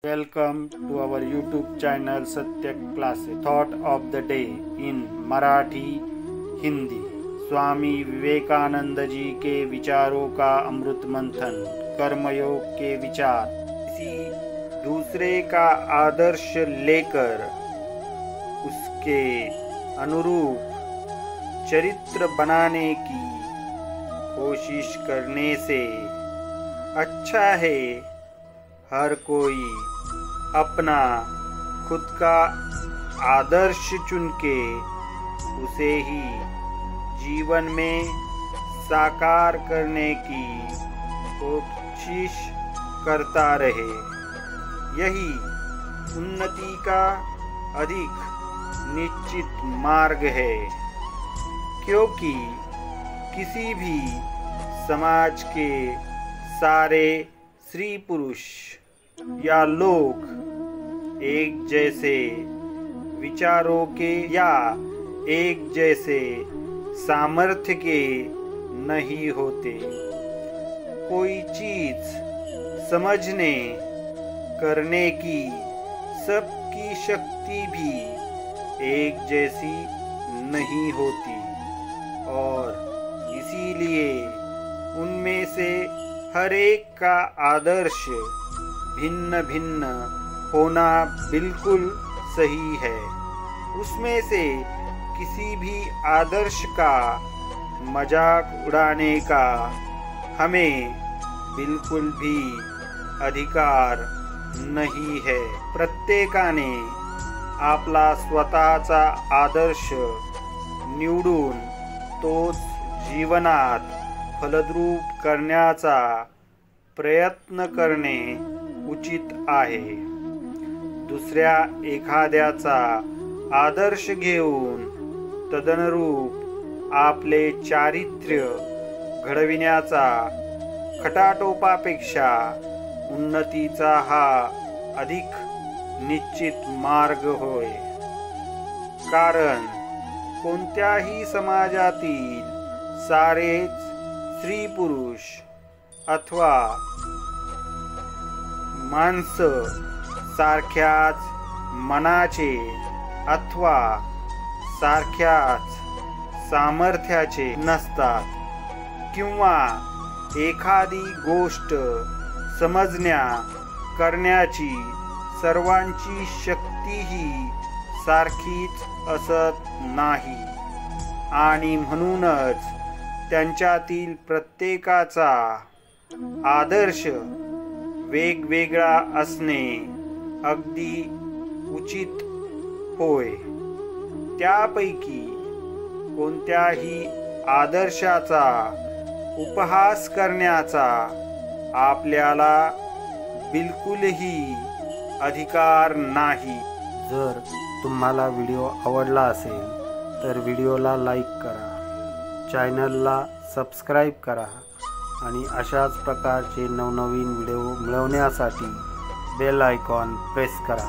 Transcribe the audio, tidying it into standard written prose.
Welcome to our YouTube channel Satya Classes. Thought of the day in Marathi, Hindi. Swami Vivekananda ji के विचारों का अमृत मंथन, कर्मयोग के विचार। किसी दूसरे का आदर्श लेकर उसके अनुरूप चरित्र बनाने की कोशिश करने से अच्छा है हर कोई अपना खुद का आदर्श चुनके उसे ही जीवन में साकार करने की कोशिश करता रहे। यही उन्नति का अधिक निश्चित मार्ग है, क्योंकि किसी भी समाज के सारे स्त्री पुरुष या लोग एक जैसे विचारों के या एक जैसे सामर्थ्य के नहीं होते। कोई चीज समझने करने की सबकी शक्ति भी एक जैसी नहीं होती और इसीलिए उनमें से हर एक का आदर्श भिन्न भिन्न होना बिल्कुल सही है। उसमें से किसी भी आदर्श का मजाक उड़ाने का हमें बिल्कुल भी अधिकार नहीं है। प्रत्येकाने आपला स्वतःचा आदर्श निवडून तोच जीवनात फलद्रूप करण्याचा प्रयत्न करणे उचित आहे। दुसऱ्या एखाद्याचा आदर्श घेऊन तदनुरूप आपले चारित्र्य घडविण्याचा खटाटोपापेक्षा उन्नतीचा हा अधिक निश्चित मार्ग होय। कारण कोणत्याही समाजातील सारेच स्त्री पुरुष अथवा माणसं सारख्याच मनाचे अथवा सारख्याच सामर्थ्याचे नसतात, किंवा एखादी गोष्ट समजण्या करण्याची सर्वांची शक्तीही सारखीच असत नाही आणि म्हणूनच त्यांच्यातील प्रत्येकाचा आदर्श वेगवेगळा असणे अगदी उचित होय। त्यापैकी कोणत्याही आदर्शाचा उपहास करण्याचा आपल्याला बिलकुलही अधिकार नाही। जर तुम्हाला व्हिडिओ आवडला असेल तर व्हिडिओला लाईक करा, चॅनलला सबस्क्राईब करा आणि अशाच प्रकारचे नवनवीन व्हिडिओ मिळवण्यासाठी बेल आयकॉन प्रेस करा।